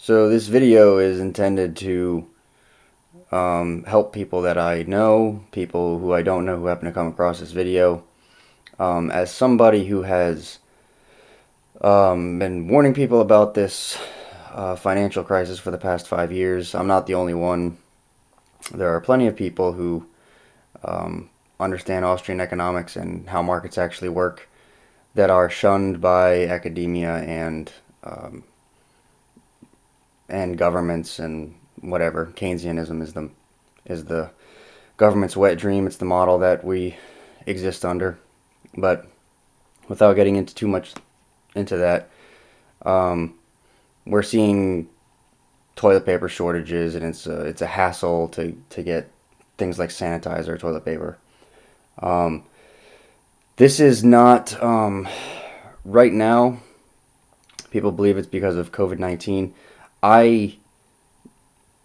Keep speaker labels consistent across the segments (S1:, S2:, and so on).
S1: So this video is intended to help people that I know, people who I don't know who happen to come across this video. As somebody who has been warning people about this financial crisis for the past 5 years, I'm not the only one. There are plenty of people who understand Austrian economics and how markets actually work that are shunned by academia and governments and whatever. Keynesianism is the government's wet dream. It's the model that we exist under. But without getting into too much into that, we're seeing toilet paper shortages, and it's a hassle to get things like sanitizer, toilet paper. This is not right now. People believe it's because of COVID-19. I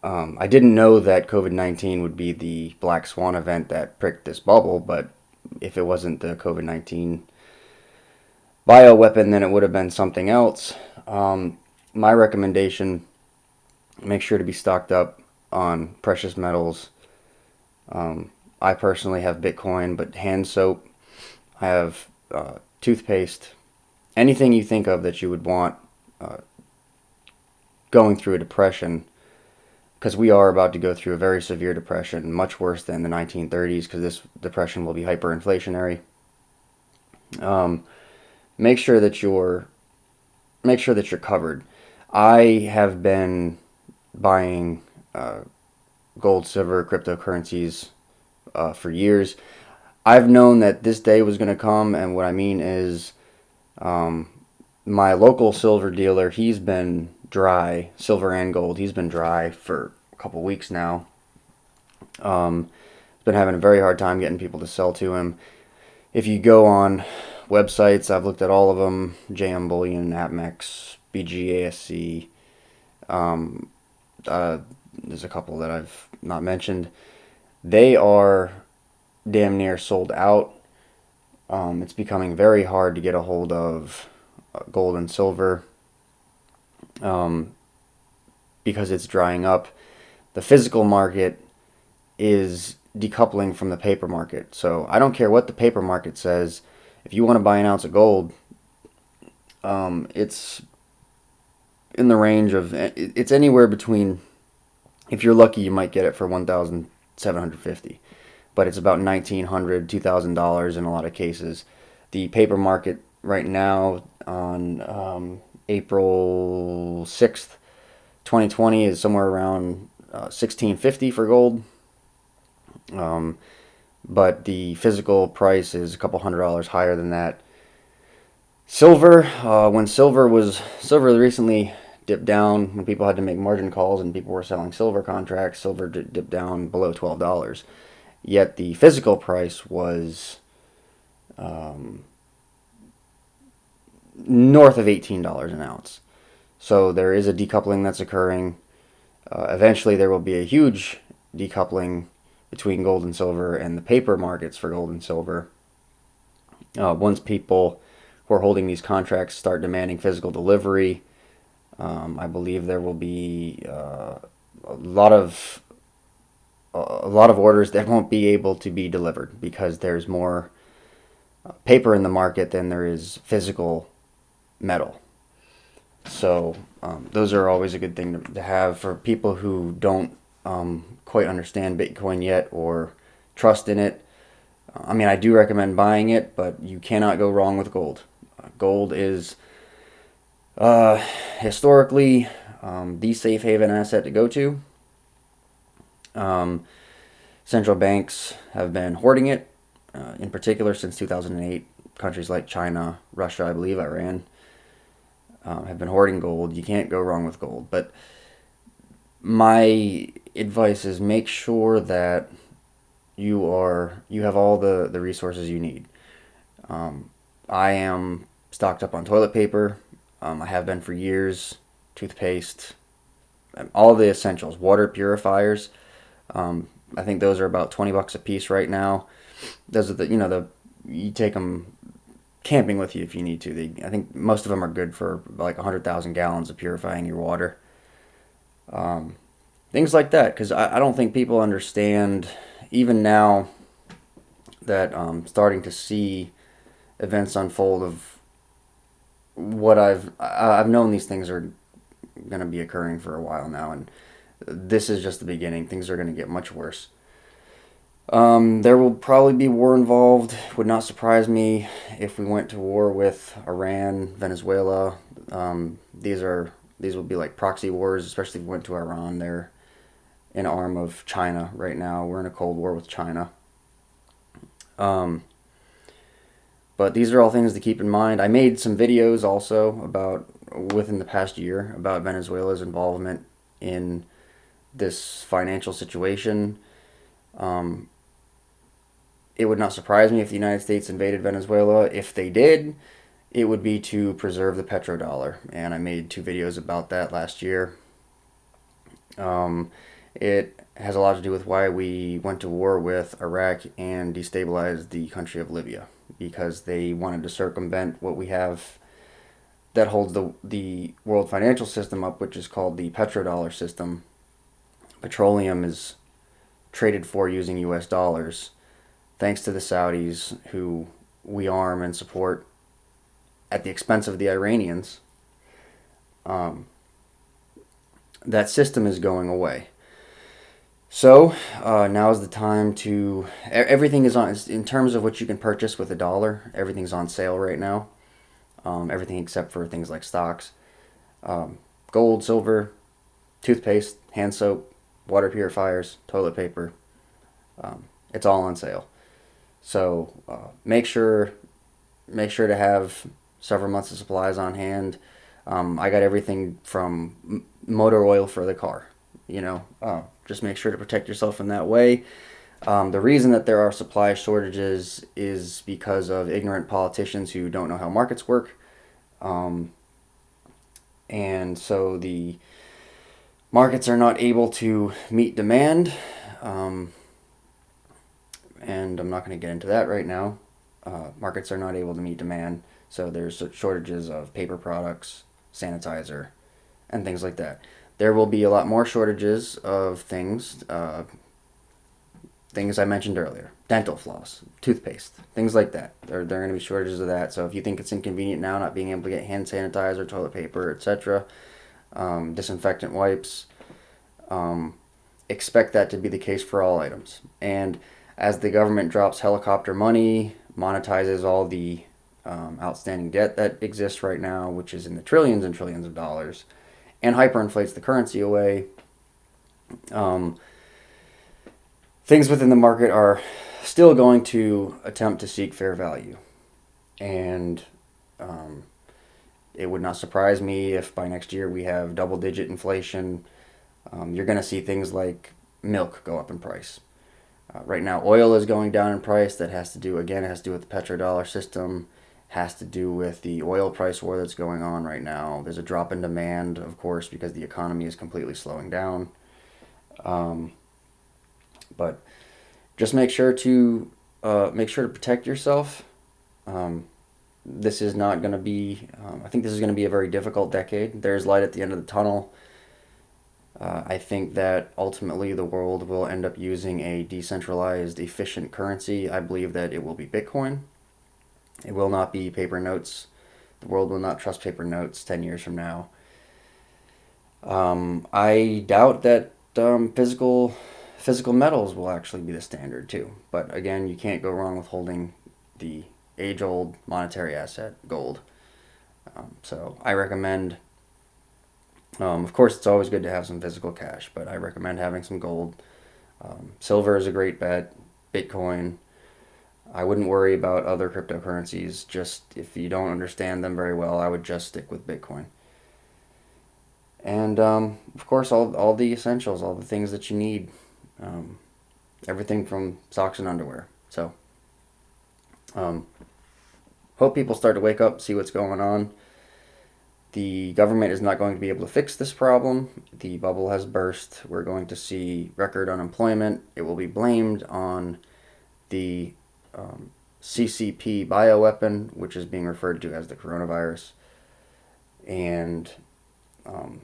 S1: I didn't know that COVID-19 would be the black swan event that pricked this bubble, but if it wasn't the COVID-19 bioweapon, then it would have been something else. My recommendation: make sure to be stocked up on precious metals. I personally have Bitcoin, but hand soap. I have toothpaste. Anything you think of that you would want going through a depression, because we are about to go through a very severe depression, much worse than the 1930s, because this depression will be hyperinflationary. Um, make sure that you're make sure that you're covered. I have been buying gold, silver, cryptocurrencies for years. I've known that this day was going to come, and what I mean is, my local silver dealer, he's been dry, silver and gold. He's been dry for a couple weeks now. Been having a very hard time getting people to sell to him. If you go on websites, I've looked at all of them: JM Bullion, APMEX, BGASC. Um, there's a couple that I've not mentioned. They are damn near sold out. It's becoming very hard to get a hold of gold and silver um, because it's drying up. The physical market is decoupling from the paper market. So I don't care what the paper market says. If you want to buy an ounce of gold, it's in the range of, it's anywhere between, if you're lucky, you might get it for 1,750, but it's about $1,900, $2,000 in a lot of cases. The paper market right now on April 6th, 2020 is somewhere around 1650 for gold. But the physical price is a couple $100 higher than that. Silver, when silver recently dipped down, when people had to make margin calls and people were selling silver contracts, silver dipped down below $12. Yet the physical price was north of $18 an ounce. So there is a decoupling that's occurring. Eventually there will be a huge decoupling between gold and silver and the paper markets for gold and silver. Once people who are holding these contracts start demanding physical delivery, I believe there will be a lot of orders that won't be able to be delivered because there's more paper in the market than there is physical metal. So those are always a good thing to have for people who don't quite understand Bitcoin yet or trust in it. I mean, I do recommend buying it, but you cannot go wrong with gold. Gold is historically the safe haven asset to go to. Central banks have been hoarding it, in particular since 2008. Countries like China, Russia, I believe, Iran, have been hoarding gold. You can't go wrong with gold. But my advice is make sure that you have all the resources you need. I am stocked up on toilet paper. I have been for years. Toothpaste, all the essentials. Water purifiers. I think those are about $20 a piece right now. Those are the you take them camping with you if you need to. I think most of them are good for like 100,000 gallons of purifying your water. Things like that, because I don't think people understand, even now that starting to see events unfold of what I've known these things are going to be occurring for a while now, and this is just the beginning. Things are going to get much worse. There will probably be war involved. Would not surprise me if we went to war with Iran, Venezuela. These will be like proxy wars, especially if we went to Iran. They're an arm of China right now. We're in a cold war with China. Um, but these are all things to keep in mind. I made some videos also about within the past year about Venezuela's involvement in this financial situation. Um, it would not surprise me if the United States invaded Venezuela. If they did, it would be to preserve the petrodollar. And I made 2 videos about that last year. It has a lot to do with why we went to war with Iraq and destabilized the country of Libya, because they wanted to circumvent what we have that holds the world financial system up, which is called the petrodollar system. Petroleum is traded for using US dollars, thanks to the Saudis, who we arm and support at the expense of the Iranians. Um, that system is going away. So now is the time to. Everything is on in terms of what you can purchase with $1. Everything's on sale right now. Everything except for things like stocks, gold, silver, toothpaste, hand soap, water purifiers, toilet paper. It's all on sale. So make sure to have several months of supplies on hand. I got everything from motor oil for the car. Just make sure to protect yourself in that way. The reason that there are supply shortages is because of ignorant politicians who don't know how markets work. Um, and so the markets are not able to meet demand. Um, and I'm not going to get into that right now. Markets are not able to meet demand, so there's shortages of paper products, sanitizer, and things like that. There will be a lot more shortages of things I mentioned earlier, dental floss, toothpaste, things like that. There are going to be shortages of that. So if you think it's inconvenient now, not being able to get hand sanitizer, toilet paper, etc., disinfectant wipes, um, expect that to be the case for all items. And as the government drops helicopter money, monetizes all the outstanding debt that exists right now, which is in the trillions and trillions of dollars, and hyperinflates the currency away, um, things within the market are still going to attempt to seek fair value. And um, it would not surprise me if by next year we have double digit inflation. You're going to see things like milk go up in price. Right now, oil is going down in price. That has to do, again, it has to do with the petrodollar system, has to do with the oil price war that's going on right now. There's a drop in demand, of course, because the economy is completely slowing down. Um, but just make sure to protect yourself. Um, this is not going to be. I think this is going to be a very difficult decade. There's light at the end of the tunnel. I think that ultimately the world will end up using a decentralized, efficient currency. I believe that it will be Bitcoin. It will not be paper notes. The world will not trust paper notes 10 years from now. I doubt that physical metals will actually be the standard too. But again, you can't go wrong with holding the age-old monetary asset, gold. So I recommend. Of course, it's always good to have some physical cash, but I recommend having some gold. Silver is a great bet. Bitcoin. I wouldn't worry about other cryptocurrencies. Just if you don't understand them very well, I would just stick with Bitcoin. And of course, all the essentials, all the things that you need. Um, Everything from socks and underwear. So, um, hope people start to wake up, see what's going on. The government is not going to be able to fix this problem. The bubble has burst. We're going to see record unemployment. It will be blamed on the CCP bioweapon, which is being referred to as the coronavirus. And um,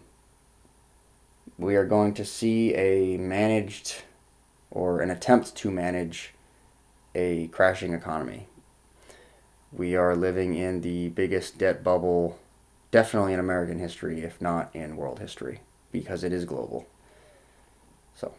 S1: we are going to see a managed or an attempt to manage a crashing economy. We are living in the biggest debt bubble, definitely in American history, if not in world history, because it is global. So